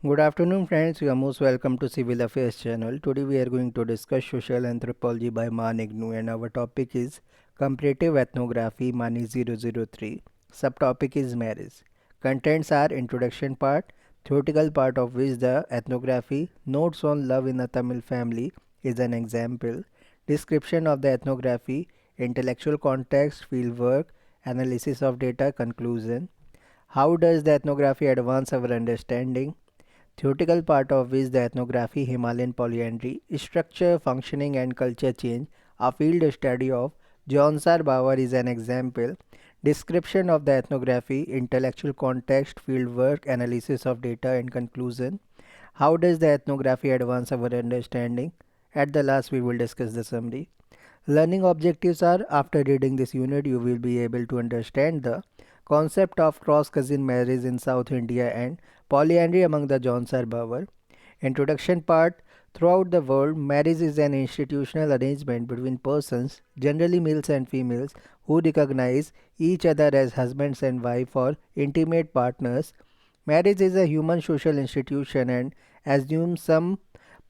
Good afternoon, friends. You are most welcome to Civil Affairs channel. Today we are going to discuss social anthropology by MAAN, and our topic is Comparative Ethnography MANE003. Subtopic is marriage. Contents are introduction part, theoretical part of which the ethnography, notes on love in a Tamil family is an example, description of the ethnography, intellectual context, field work, analysis of data, conclusion. How does the ethnography advance our understanding? Theoretical part of which the ethnography, Himalayan polyandry, structure, functioning and culture change, a field study of Johnsar Bauer is an example. Description of the ethnography, intellectual context, field work, analysis of data and conclusion. How does the ethnography advance our understanding? At the last we will discuss the summary. Learning objectives are after reading this unit you will be able to understand the concept of cross-cousin marriage in South India and polyandry among the Johnsar Bower. Introduction part. Throughout the world, marriage is an institutional arrangement between persons, generally males and females, who recognize each other as husbands and wife or intimate partners. Marriage is a human social institution and assumes some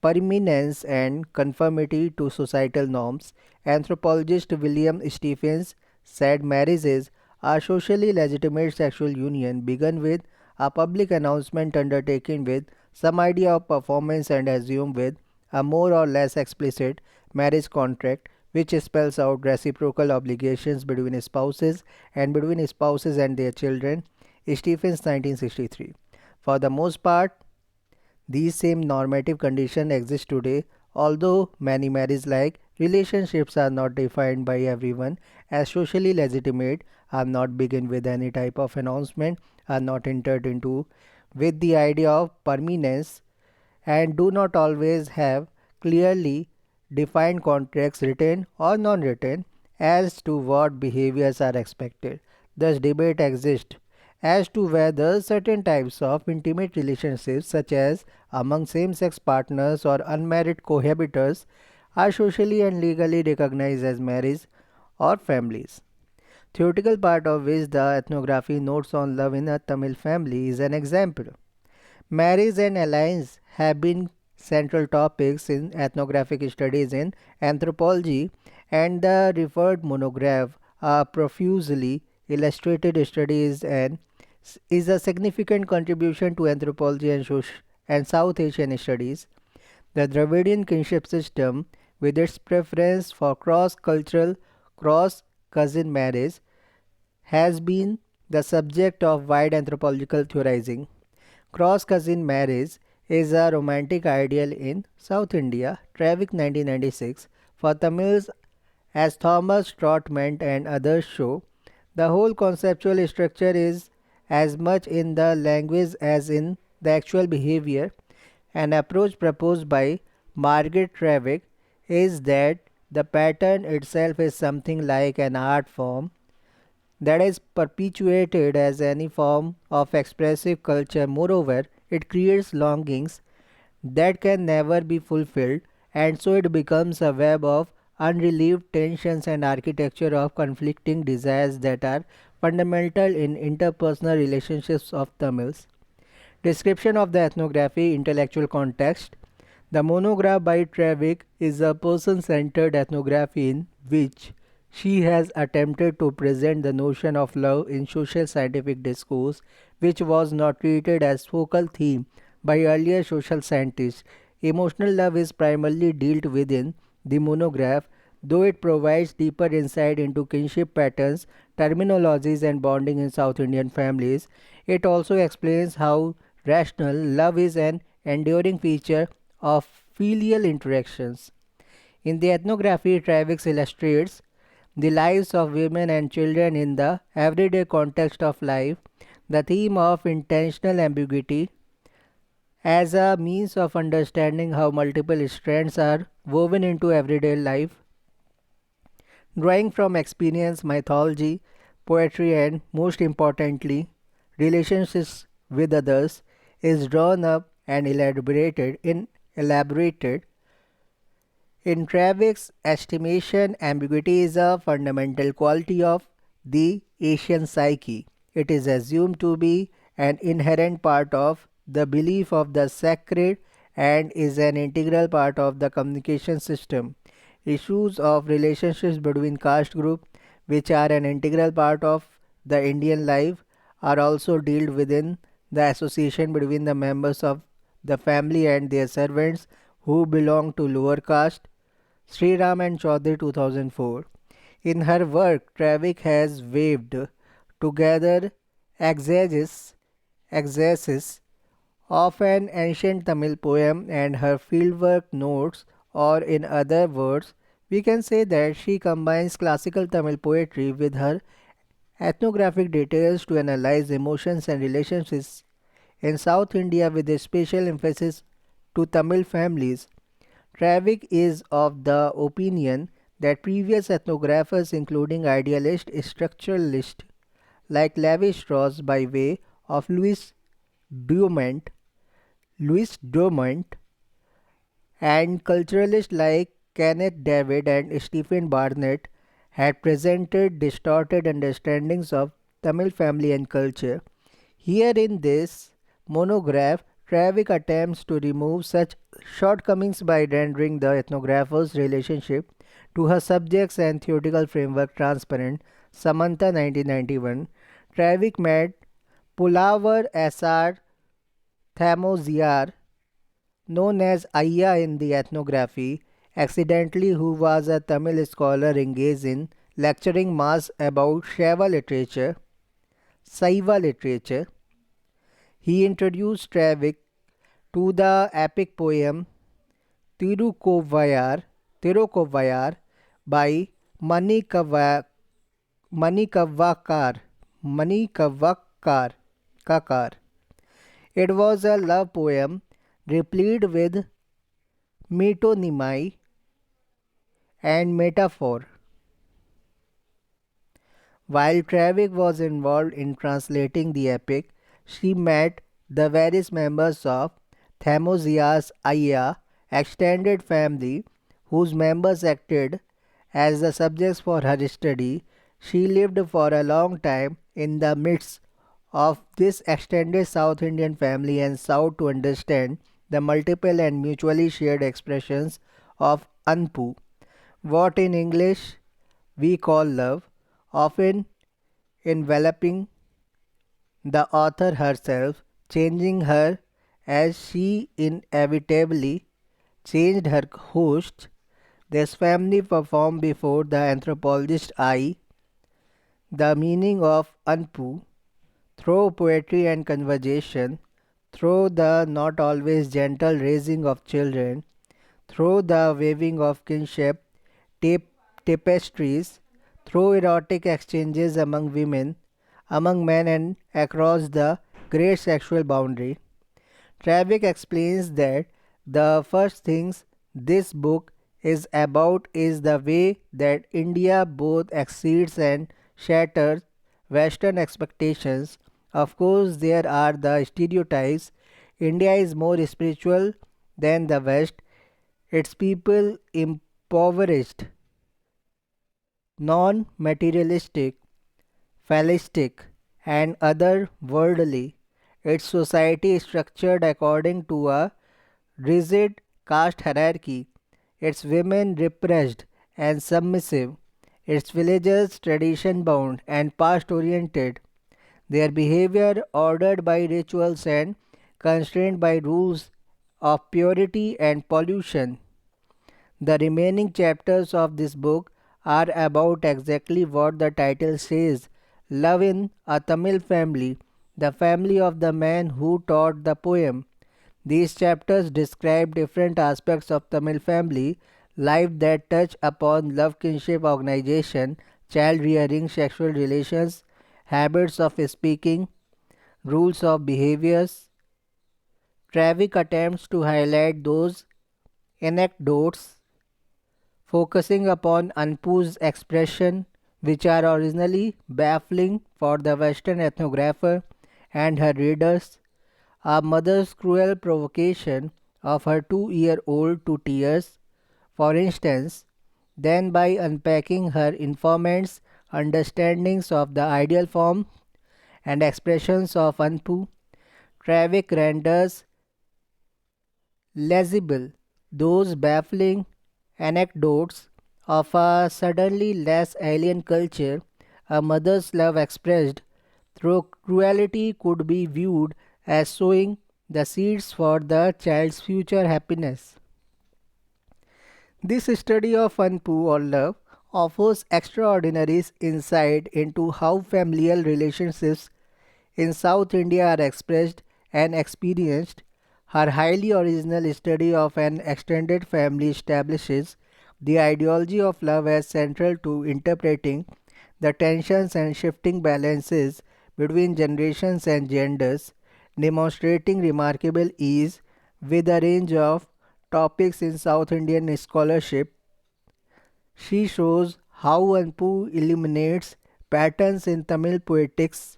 permanence and conformity to societal norms. Anthropologist William Stephens said marriages are socially legitimate sexual union begun with a public announcement undertaken with some idea of performance and assumed with a more or less explicit marriage contract which spells out reciprocal obligations between spouses and between spouses and their children. Stephens 1963. For the most part, these same normative conditions exist today, although many marriage-like relationships are not defined by everyone as socially legitimate, are not begin with any type of announcement, are not entered into with the idea of permanence, and do not always have clearly defined contracts written or non-written as to what behaviors are expected. Thus debate exists as to whether certain types of intimate relationships such as among same-sex partners or unmarried cohabitants are socially and legally recognized as marriage or families. Theoretical part of which the ethnography notes on love in a Tamil family is an example. Marriage and alliance have been central topics in ethnographic studies in anthropology, and the referred monograph, a profusely illustrated studies and is a significant contribution to anthropology and South Asian studies. The Dravidian kinship system, with its preference for cross-cultural, cross-cousin marriage, has been the subject of wide anthropological theorizing. Cross-cousin marriage is a romantic ideal in South India. Travick 1996. For Tamils, as Thomas Trotman and others show, the whole conceptual structure is as much in the language as in the actual behavior. An approach proposed by Margaret Travick is that the pattern itself is something like an art form that is perpetuated as any form of expressive culture. Moreover, it creates longings that can never be fulfilled, and so it becomes a web of unrelieved tensions and architecture of conflicting desires that are fundamental in interpersonal relationships of Tamils. Description of the ethnography, intellectual context. The monograph by Travick is a person centered ethnography in which she has attempted to present the notion of love in social scientific discourse, which was not treated as focal theme by earlier social scientists. Emotional love is primarily dealt with in the monograph, though it provides deeper insight into kinship patterns, terminologies, and bonding in South Indian families. It also explains how rational love is an enduring feature of filial interactions. In the ethnography, Travis illustrates the lives of women and children in the everyday context of life, the theme of intentional ambiguity as a means of understanding how multiple strands are woven into everyday life, drawing from experience, mythology, poetry, and most importantly, relationships with others, is drawn up and elaborated. In Travick's estimation, ambiguity is a fundamental quality of the Asian psyche. It is assumed to be an inherent part of the belief of the sacred and is an integral part of the communication system. Issues of relationships between caste group, which are an integral part of the Indian life, are also dealt within the association between the members of the family and their servants who belong to lower caste. Sri Ram and Chaudhary 2004. In her work, Travick has weaved together exegesis of an ancient Tamil poem and her fieldwork notes, or in other words, we can say that she combines classical Tamil poetry with her ethnographic details to analyze emotions and relationships in South India with a special emphasis to Tamil families. Travick is of the opinion that previous ethnographers, including idealist structuralists like Levi Strauss by way of Dumont, Louis Dumont, and culturalists like Kenneth David and Stephen Barnett, had presented distorted understandings of Tamil family and culture. Here in this monograph, Travick attempts to remove such shortcomings by rendering the ethnographer's relationship to her subjects and theoretical framework transparent. Samantha 1991. Travick met Pulavar S.R. Thamoziar, known as Ayya in the ethnography, accidentally, who was a Tamil scholar engaged in lecturing mass about Saiva literature. He introduced Travick to the epic poem Tirukkovayar by Manikavakar. Manikavakar. Kakar. It was a love poem replete with metonymy and metaphor. While Travick was involved in translating the epic, she met the various members of Thamozia's Ayya extended family, whose members acted as the subjects for her study. She lived for a long time in the midst of this extended South Indian family and sought to understand the multiple and mutually shared expressions of Anpu, what in English we call love, often enveloping the author herself, changing her as she inevitably changed her host. This family performed before the anthropologist's eye the meaning of Anpu through poetry and conversation, through the not always gentle raising of children, through the weaving of kinship tapestries, through erotic exchanges among women, among men, and across the great sexual boundary. Travick explains that the first things this book is about is the way that India both exceeds and shatters Western expectations. Of course, there are the stereotypes. India is more spiritual than the West, its people impoverished, non materialistic, fallistic, and otherworldly. Its society is structured according to a rigid caste hierarchy, its women repressed and submissive, its villagers tradition bound and past oriented, their behavior ordered by rituals and constrained by rules of purity and pollution. The remaining chapters of this book are about exactly what the title says: love in a Tamil family, the family of the man who taught the poem. These chapters describe different aspects of Tamil family life that touch upon love, kinship, organization, child rearing, sexual relations, habits of speaking, rules of behaviors. Travick attempts to highlight those anecdotes focusing upon Anpu's expression, which are originally baffling for the Western ethnographer and her readers. A mother's cruel provocation of her 2-year-old to tears, for instance, then by unpacking her informant's understandings of the ideal form and expressions of Anpu, Traffic renders legible those baffling anecdotes of a suddenly less alien culture. A mother's love expressed through cruelty could be viewed as sowing the seeds for the child's future happiness. This study of Anpu or love offers extraordinary insight into how familial relationships in South India are expressed and experienced. Her highly original study of an extended family establishes the ideology of love as central to interpreting the tensions and shifting balances between generations and genders, demonstrating remarkable ease with a range of topics in South Indian scholarship. She shows how Anpu illuminates patterns in Tamil poetics,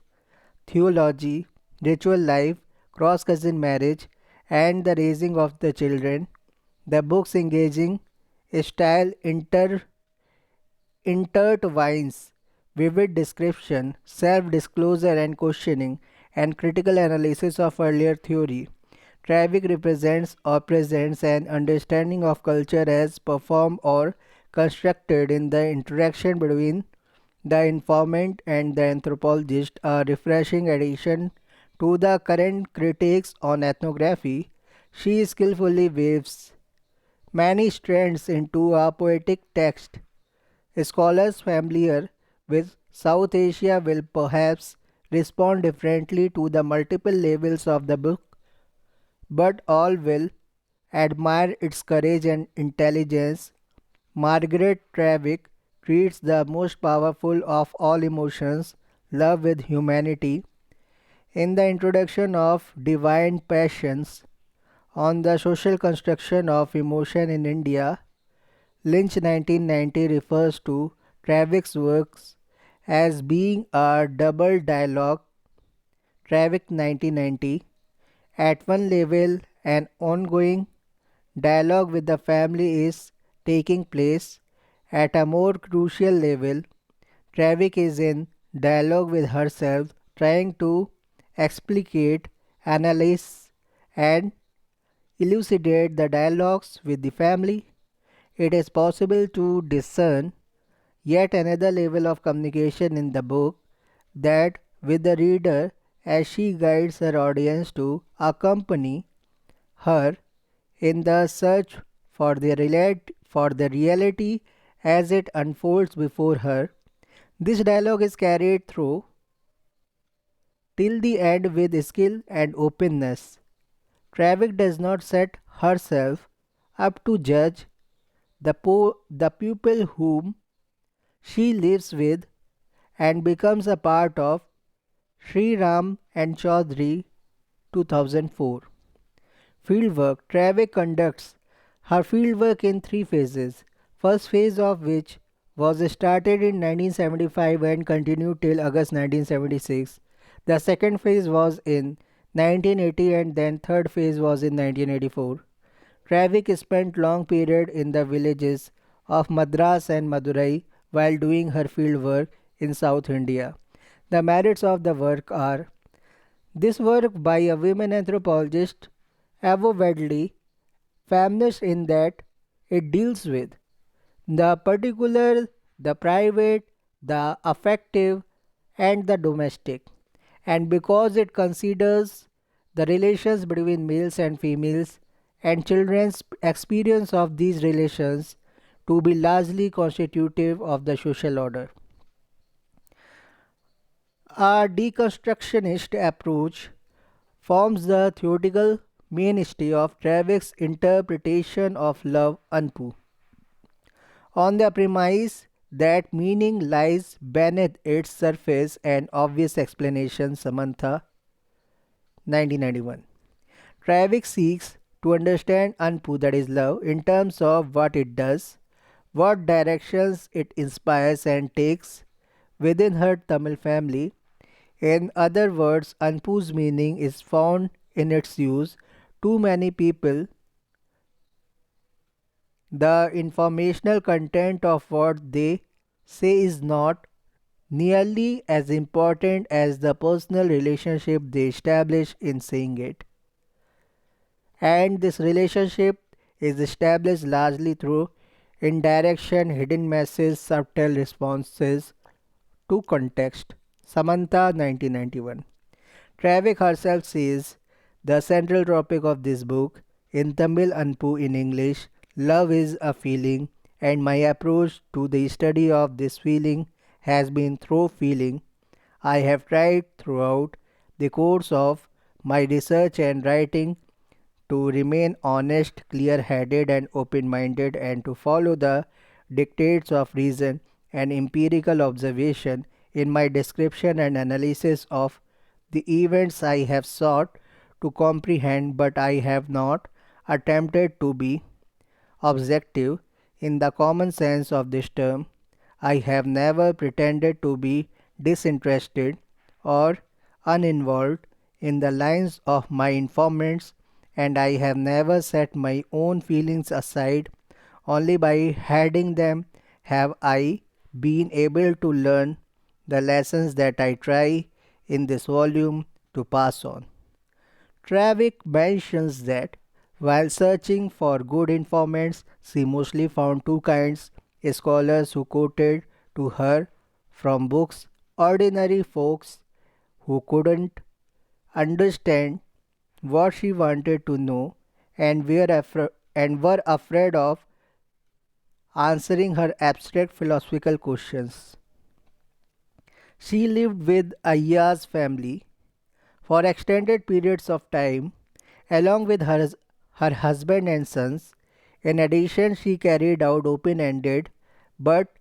theology, ritual life, cross cousin marriage, and the raising of the children. The book's engaging style intertwines vivid description, self disclosure and questioning, and critical analysis of earlier theory. Traffic represents or presents an understanding of culture as performed or constructed in the interaction between the informant and the anthropologist, a refreshing addition to the current critiques on ethnography. She skillfully weaves many strands into a poetic text. Scholars familiar with South Asia will perhaps respond differently to the multiple levels of the book, but all will admire its courage and intelligence. Margaret Travick treats the most powerful of all emotions, love with humanity, in the introduction of Divine Passions on the social construction of emotion in India. Lynch 1990 refers to Travick's works as being a double dialogue. Travick 1990 at one level, an ongoing dialogue with the family is taking place. At a more crucial level, Travick is in dialogue with herself, trying to explicate, analyze, and elucidate the dialogues with the family. It is possible to discern yet another level of communication in the book, that with the reader as she guides her audience to accompany her in the search for the reality as it unfolds before her. This dialogue is carried through till the end with skill and openness. Traffic does not set herself up to judge the pupil whom she lives with and becomes a part of. Sri Ram and Chaudhary 2004. Fieldwork. Traffic conducts her fieldwork in three phases. First phase of which was started in 1975 and continued till August 1976. The second phase was in 1980 and then third phase was in 1984. Traffic spent long period in the villages of Madras and Madurai while doing her fieldwork in South India. The merits of the work are: this work by a women anthropologist avowedly feminist in that it deals with the particular, the private, the affective, and the domestic, and because it considers the relations between males and females and children's experience of these relations to be largely constitutive of the social order. A deconstructionist approach forms the theoretical mainstay of Travick's interpretation of love Anpu, on the premise that meaning lies beneath its surface and obvious explanation. Samantha 1991. Travick seeks to understand Anpu, that is love, in terms of what it does, what directions it inspires and takes within her Tamil family. In other words, Anpu's meaning is found in its use. Too many people, the informational content of what they say is not nearly as important as the personal relationship they establish in saying it. And this relationship is established largely through indirection, hidden messages, subtle responses to context. Samantha 1991. Travik herself says the central topic of this book, in Tamil Anpu in English, love is a feeling, and my approach to the study of this feeling has been through feeling. I have tried throughout the course of my research and writing to remain honest, clear headed, and open minded, and to follow the dictates of reason and empirical observation in my description and analysis of the events I have sought to comprehend, but I have not attempted to be objective in the common sense of this term. I have never pretended to be disinterested or uninvolved in the lines of my informants, and I have never set my own feelings aside. Only by hiding them have I been able to learn the lessons that I try in this volume to pass on. Travik mentions that while searching for good informants, she mostly found two kinds: scholars who quoted to her from books, ordinary folks who couldn't understand what she wanted to know and were afraid of answering her abstract philosophical questions. She lived with Ayya's family for extended periods of time, along with her husband and sons. In addition, she carried out open ended but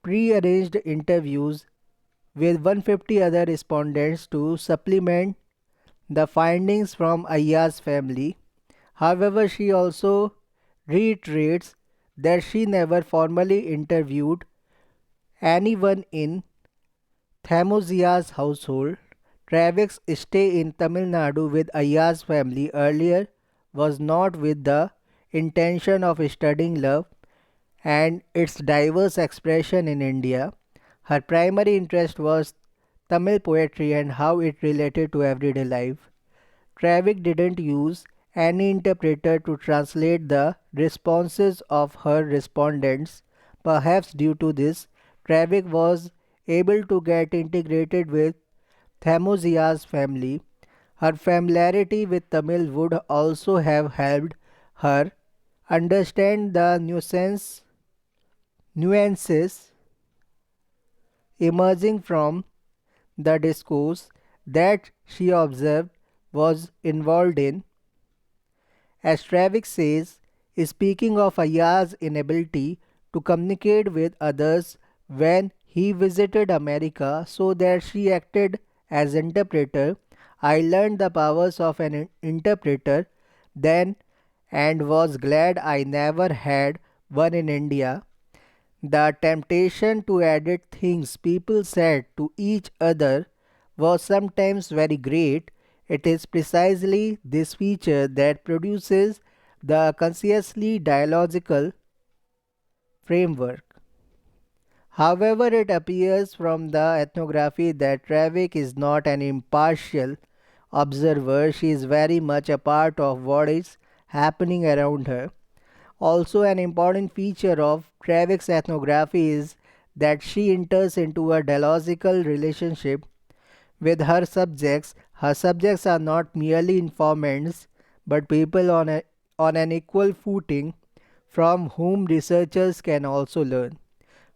pre-arranged interviews with 150 other respondents to supplement the findings from Ayya's family. However, she also reiterates that she never formally interviewed anyone in Thamuzia's household. Travik's stay in Tamil Nadu with Ayya's family earlier was not with the intention of studying love and its diverse expression in India. Her primary interest was Tamil poetry and how it related to everyday life. Travik didn't use any interpreter to translate the responses of her respondents. Perhaps due to this, Travik was able to get integrated with Thamuzia's family. Her familiarity with Tamil would also have helped her understand the nuances emerging from the discourse that she observed was involved in. As Travik says, speaking of Aya's inability to communicate with others when he visited America so that she acted as interpreter, I learned the powers of an interpreter then and was glad I never had one in India. The temptation to edit things people said to each other was sometimes very great. It is precisely this feature that produces the consciously dialogical framework. However, it appears from the ethnography that Travik is not an impartial observer. She is very much a part of what is happening around her. Also, an important feature of Travik's ethnography is that she enters into a dialogical relationship with her subjects. Her subjects are not merely informants but people on an equal footing from whom researchers can also learn.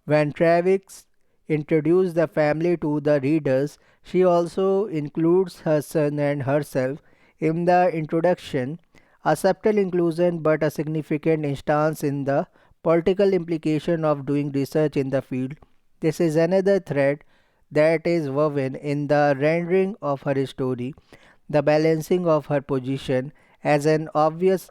When Travis introduces the family to the readers, she also includes her son and herself in the introduction, a subtle inclusion but a significant instance in the political implication of doing research in the field. This is another thread that is woven in the rendering of her story, the balancing of her position as an obvious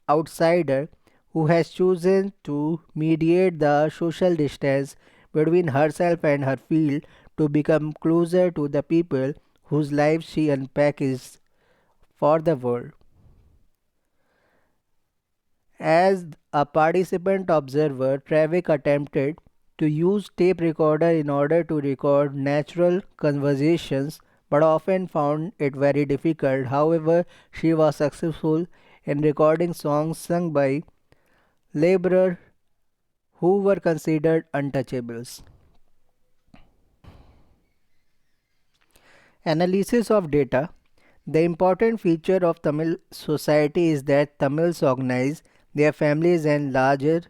outsider who has chosen to mediate the social distance between herself and her field to become closer to the people whose lives she unpacks for the world. As a participant observer, Travik attempted to use tape recorder in order to record natural conversations but often found it very difficult. However, she was successful in recording songs sung by laborers who were considered untouchables. Analysis of data. The important feature of Tamil society is that Tamils organize their families and larger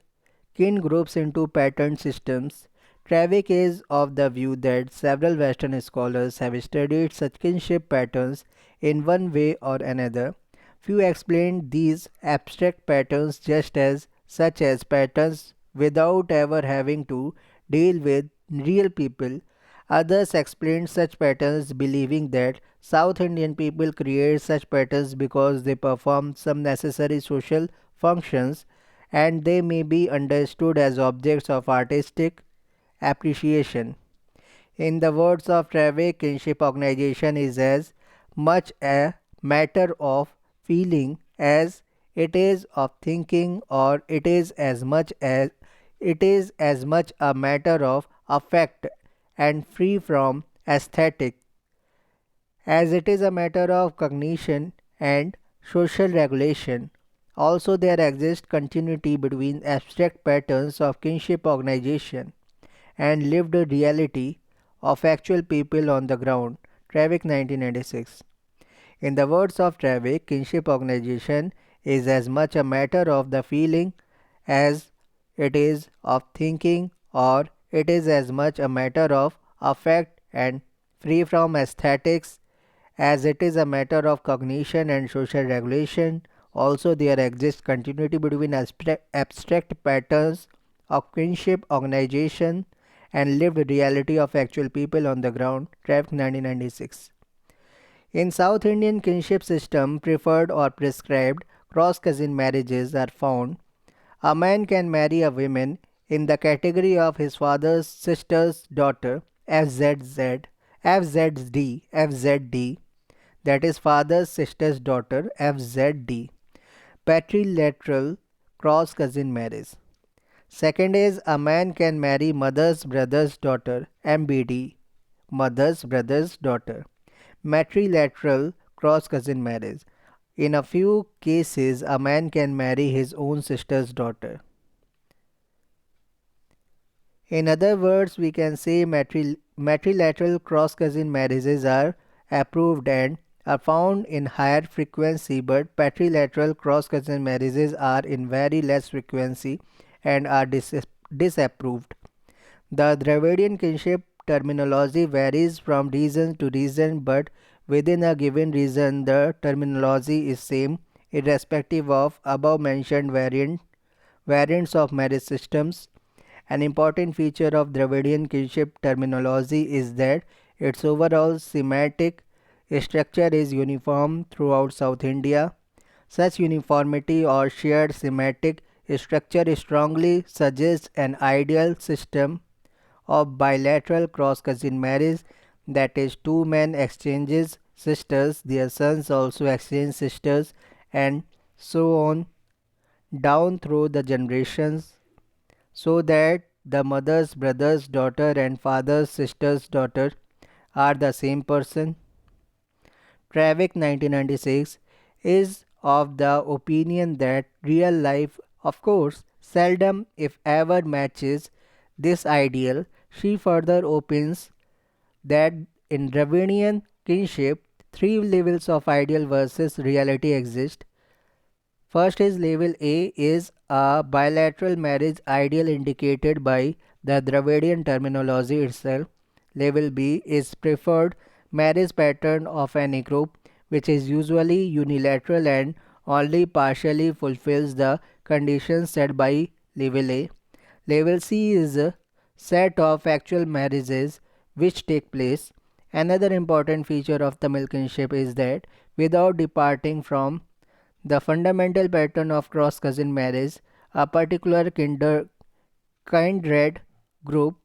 kin groups into pattern systems. Travick is of the view that several Western scholars have studied such kinship patterns in one way or another. Few explain these abstract patterns just as such as patterns without ever having to deal with real people. Others explain such patterns believing that South Indian people create such patterns because they perform some necessary social functions and they may be understood as objects of artistic appreciation. In the words of Trave, kinship organization is as much a matter of feeling as it is of thinking, or it is as much a matter of affect and free from aesthetic as it is a matter of cognition and social regulation. Also, there exists continuity between abstract patterns of kinship organization and lived reality of actual people on the ground. Travick 1996. In the words of Travick, kinship organization is as much a matter of the feeling as it is of thinking, or it is as much a matter of affect and free from aesthetics as it is a matter of cognition and social regulation. Also, there exists continuity between abstract patterns of kinship organization and lived reality of actual people on the ground. Traffic 1996. In South Indian kinship system, preferred or prescribed cross cousin marriages are found. A man can marry a woman in the category of his father's sister's daughter, FZZ, FZD, that is father's sister's daughter, FZD, patrilateral cross cousin marriage. Second is a man can marry mother's brother's daughter, MBD, mother's brother's daughter, matrilateral cross cousin marriage. In a few cases, a man can marry his own sister's daughter. In other words, we can say matrilateral cross cousin marriages are approved and are found in higher frequency, but patrilateral cross cousin marriages are in very less frequency and are disapproved. The Dravidian kinship terminology varies from region to region, but within a given region the terminology is same irrespective of above mentioned variants of marriage systems. An important feature of Dravidian kinship terminology is that its overall semantic structure is uniform throughout South India. Such uniformity or shared semantic structure strongly suggests an ideal system of bilateral cross-cousin marriage, that is, two men exchanges sisters, their sons also exchange sisters, and so on down through the generations, so that the mother's brother's daughter and father's sister's daughter are the same person. Travick 1996 is of the opinion that real life, of course, seldom if ever matches this ideal. She further opines that in Dravidian kinship, three levels of ideal versus reality exist. First is level A is a bilateral marriage ideal indicated by the Dravidian terminology itself. Level B is preferred marriage pattern of any group which is usually unilateral and only partially fulfills the conditions set by level A. Level C is a set of actual marriages which take place. Another important feature of Tamil kinship is that without departing from the fundamental pattern of cross cousin marriage, a particular kindred group,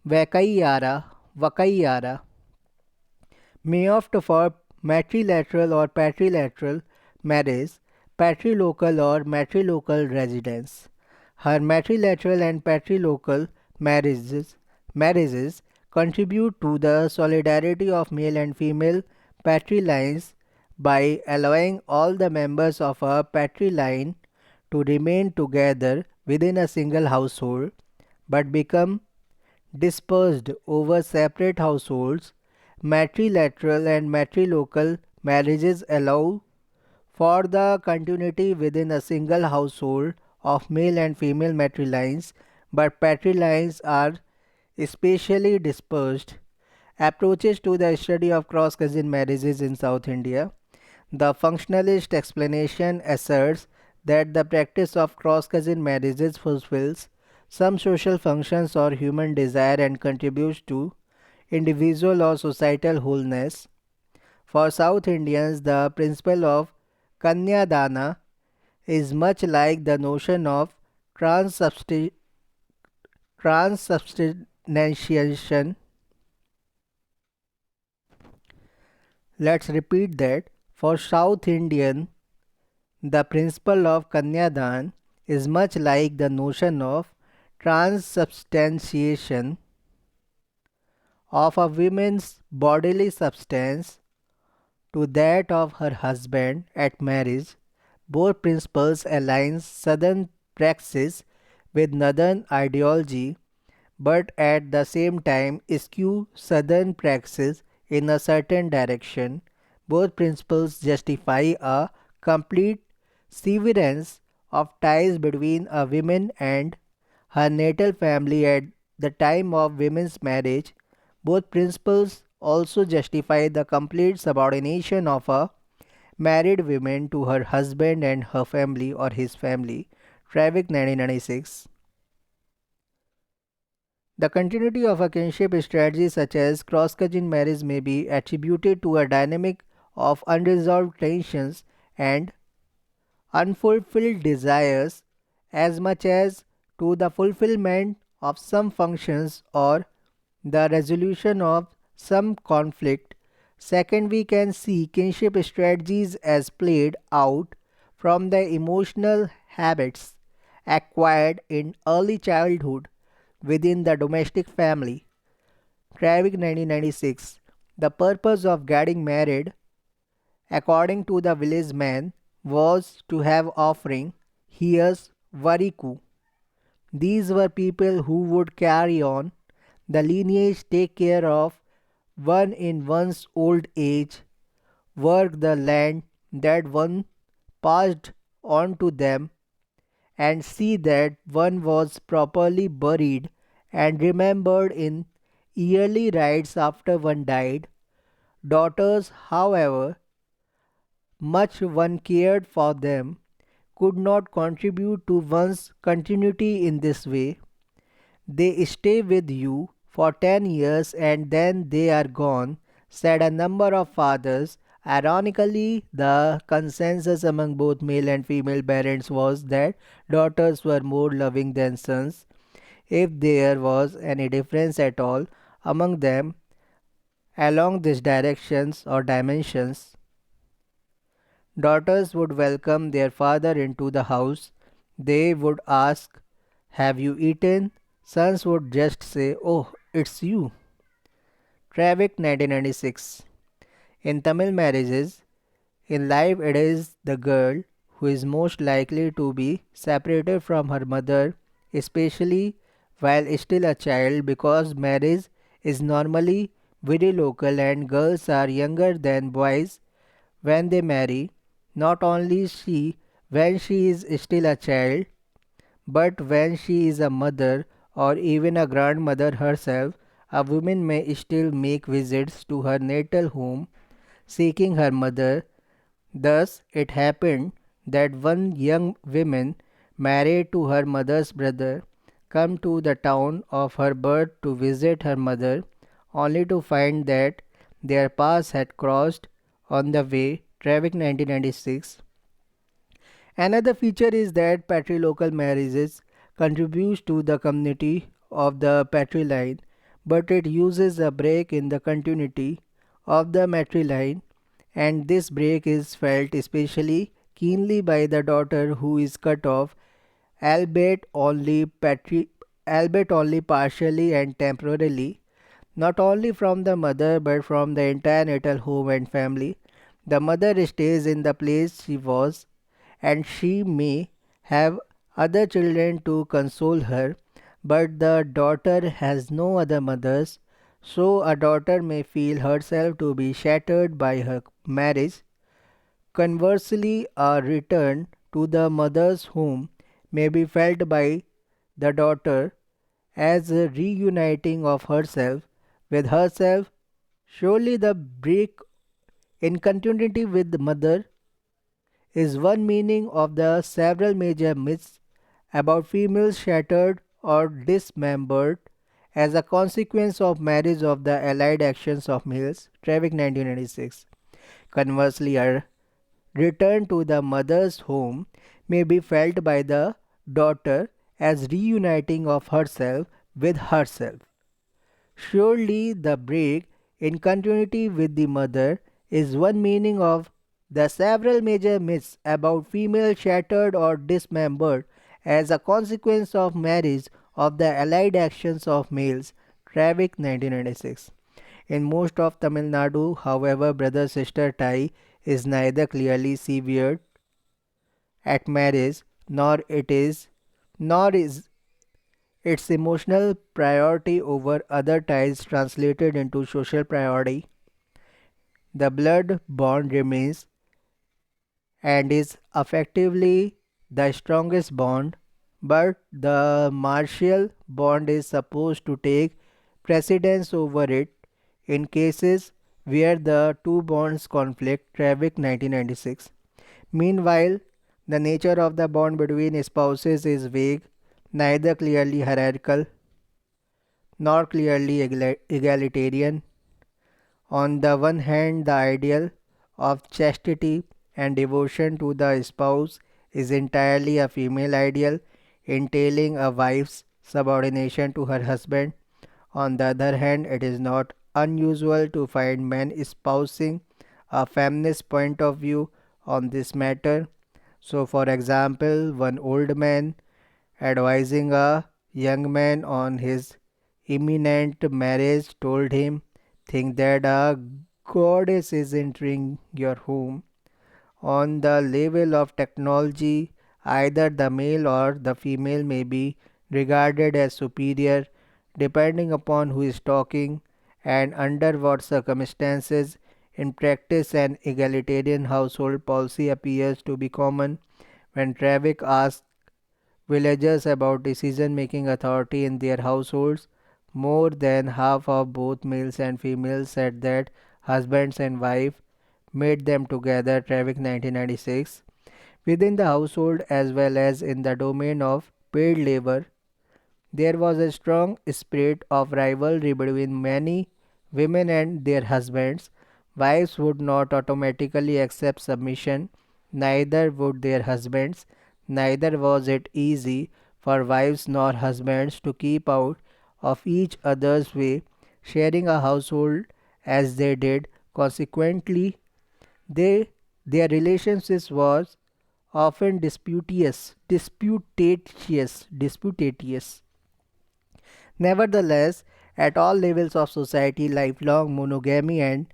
Vakaiyara, may opt for matrilateral or patrilateral marriage, patrilocal or matrilocal residence. Her matrilateral and patrilocal marriages, marriages contribute to the solidarity of male and female patrilines by allowing all the members of a patriline to remain together within a single household but become dispersed over separate households. Matrilateral and matrilocal marriages allow for the continuity within a single household of male and female matrilines, but patrilines are spatially dispersed. Approaches to the study of cross cousin marriages in South India. The functionalist explanation asserts that the practice of cross cousin marriages fulfills some social functions or human desire and contributes to individual or societal wholeness. For South Indians, the principle of Kanyadana is much like the notion of transubstantiation. Let's repeat that. For South Indian, the principle of Kanyadan is much like the notion of transubstantiation of a woman's bodily substance to that of her husband at marriage. Both principles align Southern praxis with Northern ideology, but at the same time eschew Southern praxis in a certain direction. Both principles justify a complete severance of ties between a woman and her natal family at the time of women's marriage. Both principles also justify the complete subordination of a married woman to her husband and her family or his family. Traffic 1996. The continuity of a kinship strategy such as cross-cousin marriage may be attributed to a dynamic of unresolved tensions and unfulfilled desires as much as to the fulfillment of some functions or the resolution of some conflict. Second, we can see kinship strategies as played out from the emotional habits acquired in early childhood within the domestic family. Traffic 1996. The purpose of getting married, according to the village man, was to have offering. Here's Variku. These were people who would carry on the lineage, take care of one in one's old age, work the land that one passed on to them, and see that one was properly buried and remembered in yearly rites after one died. Daughters, however much one cared for them, could not contribute to one's continuity in this way. They stay with you for 10 years and then they are gone, said a number of fathers. Ironically, the consensus among both male and female parents was that daughters were more loving than sons. If there was any difference at all among them along these directions or dimensions, daughters would welcome their father into the house. They would ask, "Have you eaten?" Sons would just say, "Oh, it's you." Traffic 1996. In Tamil marriages, in life it is the girl who is most likely to be separated from her mother, especially while still a child, because marriage is normally very local and girls are younger than boys when they marry. Not only she when she is still a child, but when she is a mother or even a grandmother herself, a woman may still make visits to her natal home seeking her mother. Thus, it happened that one young woman married to her mother's brother come to the town of her birth to visit her mother, only to find that their paths had crossed on the way. Traffic 1996. Another feature is that patrilocal marriages contributes to the community of the patriline, but it uses a break in the continuity of the matriline, and this break is felt especially keenly by the daughter who is cut off, albeit only albeit only partially and temporarily, not only from the mother but from the entire natal home and family. The mother stays in the place she was, and she may have other children to console her, but the daughter has no other mothers, so a daughter may feel herself to be shattered by her marriage. Conversely, a return to the mother's home may be felt by the daughter as a reuniting of herself with herself. Surely the break in continuity with the mother is one meaning of the several major myths about females shattered or dismembered as a consequence of marriage of the allied actions of males. Traffic 1996. Conversely, a return to the mother's home may be felt by the daughter as reuniting of herself with herself. Surely the break in continuity with the mother is one meaning of the several major myths about female shattered or dismembered as a consequence of marriage of the allied actions of males. Traffic 1996. In most of Tamil Nadu, however, brother-sister tie is neither clearly severed at marriage, nor is its emotional priority over other ties translated into social priority. The blood bond remains and is effectively the strongest bond, but the martial bond is supposed to take precedence over it in cases where the two bonds conflict. Traffic 1996. Meanwhile, the nature of the bond between spouses is vague, neither clearly hierarchical nor clearly egalitarian. On the one hand, the ideal of chastity and devotion to the spouse is entirely a female ideal, entailing a wife's subordination to her husband. On the other hand, it is not unusual to find men espousing a feminist point of view on this matter. So, for example, one old man advising a young man on his imminent marriage told him, think that a goddess is entering your home. On the level of technology, either the male or the female may be regarded as superior depending upon who is talking and under what circumstances. In practice, an egalitarian household policy appears to be common. When Traffic asks villagers about decision making authority in their households, more than half of both males and females said that husbands and wife made them together. Traffic 1996. Within the household as well as in the domain of paid labor, there was a strong spirit of rivalry between many women and their husbands. Wives would not automatically accept submission, neither would their husbands. Neither was it easy for wives nor husbands to keep out of each other's way, sharing a household as they did. Consequently, they their relationships was often disputatious. Nevertheless, at all levels of society, lifelong monogamy and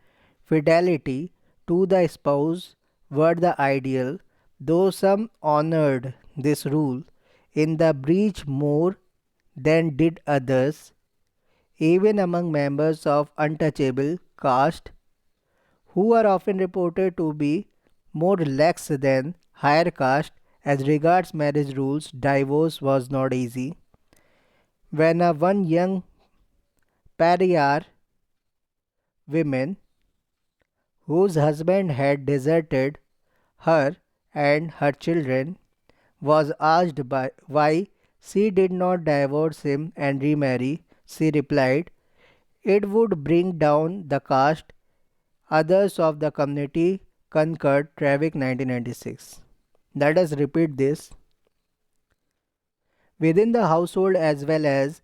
fidelity to the spouse were the ideal, though some honored this rule in the breach more than did others. Even among members of untouchable caste, who are often reported to be more lax than higher caste as regards marriage rules, divorce was not easy. When a one young pariah woman whose husband had deserted her and her children was asked why she did not divorce him and remarry, she replied, it would bring down the caste. Others of the community concurred. Traffic 1996. Let us repeat this. Within the household as well as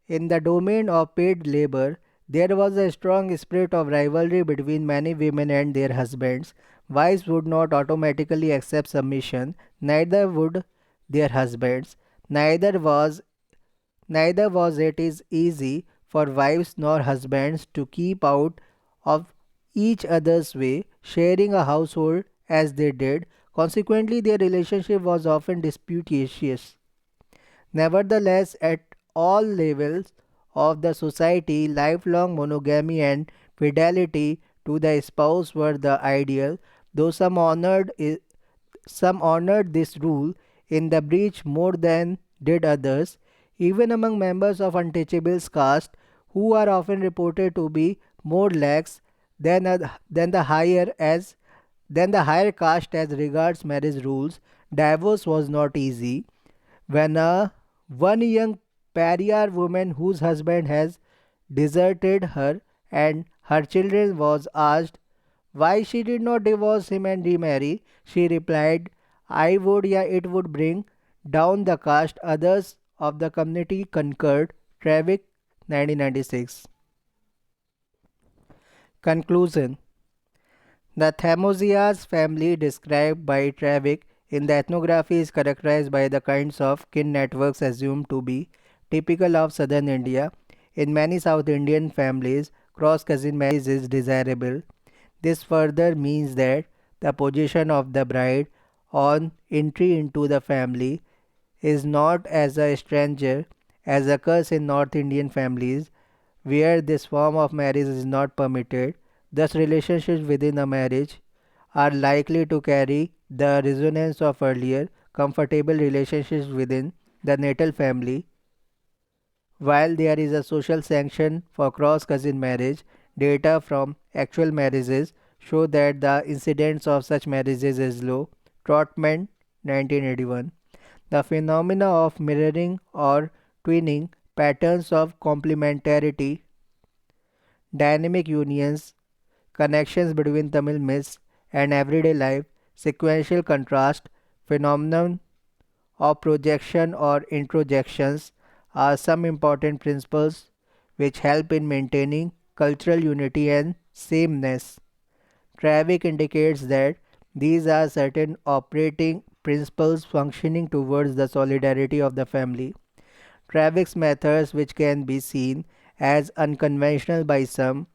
in the domain of paid labor, there was a strong spirit of rivalry between many women and their husbands. Wives would not automatically accept submission, neither would their husbands. Neither was Neither was it is easy for wives nor husbands to keep out of each other's way, sharing a household as they did. Consequently, their relationship was often disputatious. Nevertheless, at all levels of the society, lifelong monogamy and fidelity to the spouse were the ideal, though some honored this rule in the breach more than did others, even among members of untouchables caste, who are often reported to be more lax than the higher caste as regards marriage rules. Divorce was not easy. When a one young pariah woman whose husband has deserted her and her children was asked why she did not divorce him and remarry, she replied, I would, yeah, it would bring down the caste. Others of the community concurred. Travick, 1996. Conclusion. The Thamosias family described by Travick in the ethnography is characterized by the kinds of kin networks assumed to be typical of southern India. In many South Indian families, cross cousin marriage is desirable. This further means that the position of the bride on entry into the family is not as a stranger as occurs in North Indian families where this form of marriage is not permitted. Thus, relationships within a marriage are likely to carry the resonance of earlier comfortable relationships within the natal family. While there is a social sanction for cross cousin marriage, data from actual marriages show that the incidence of such marriages is low. Trotman, 1981. The phenomena of mirroring or twinning, patterns of complementarity, dynamic unions, connections between Tamil myths and everyday life, sequential contrast, phenomenon of projection or introjections are some important principles which help in maintaining cultural unity and sameness. Travick indicates that these are certain operating principles functioning towards the solidarity of the family. Travick's methods, which can be seen as unconventional by some,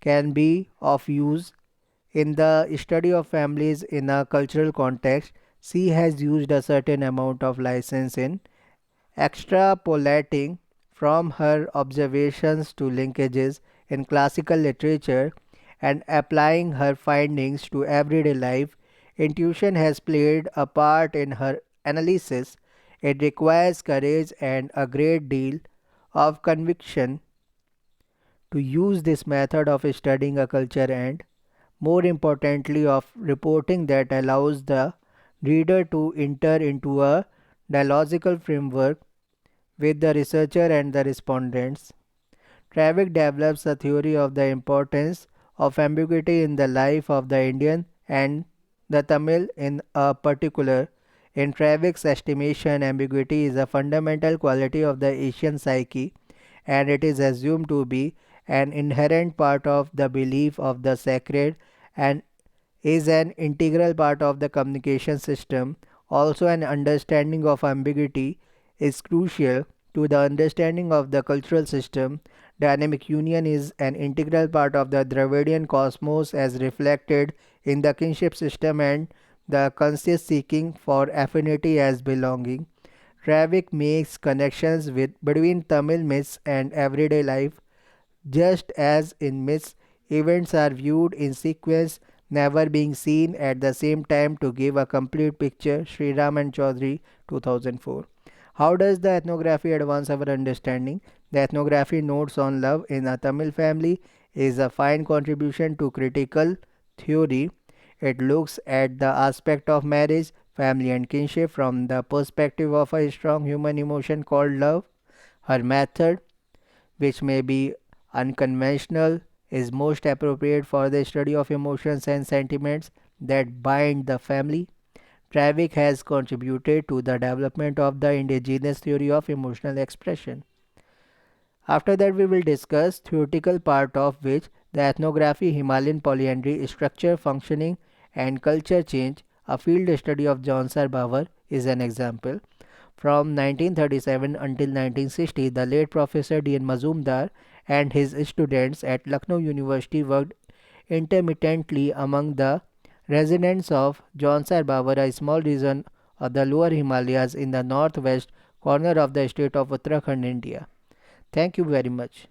can be of use in the study of families in a cultural context. She has used a certain amount of license in extrapolating from her observations to linkages in classical literature and applying her findings to everyday life. Intuition has played a part in her analysis. It requires courage and a great deal of conviction to use this method of studying a culture and, more importantly, of reporting that allows the reader to enter into a dialogical framework with the researcher and the respondents. Travick develops a theory of the importance of ambiguity in the life of the Indian and the Tamil in a particular. In Travick's estimation, ambiguity is a fundamental quality of the Asian psyche and it is assumed to be an inherent part of the belief of the sacred and is an integral part of the communication system. Also, an understanding of ambiguity is crucial to the understanding of the cultural system. Dynamic union is an integral part of the Dravidian cosmos as reflected in the kinship system and the conscious seeking for affinity as belonging. Travick makes connections between Tamil myths and everyday life. Just as in myths, events are viewed in sequence, never being seen at the same time to give a complete picture. Sri Raman Chaudhary, 2004. How does the ethnography advance our understanding? The ethnography Notes on Love in a Tamil Family is a fine contribution to critical theory. It looks at the aspect of marriage, family, and kinship from the perspective of a strong human emotion called love. Her method, which may be unconventional, is most appropriate for the study of emotions and sentiments that bind the family. Travick has contributed to the development of the indigenous theory of emotional expression. After that, we will discuss theoretical part of which the ethnography, Himalayan polyandry, structure, functioning, and culture change. A field study of John Bauer is an example. From 1937 until 1960, the late Professor D. N. Mazumdar and his students at Lucknow University worked intermittently among the residents of Jaunsar Bawar, a small region of the lower Himalayas in the northwest corner of the state of Uttarakhand, India. Thank you very much.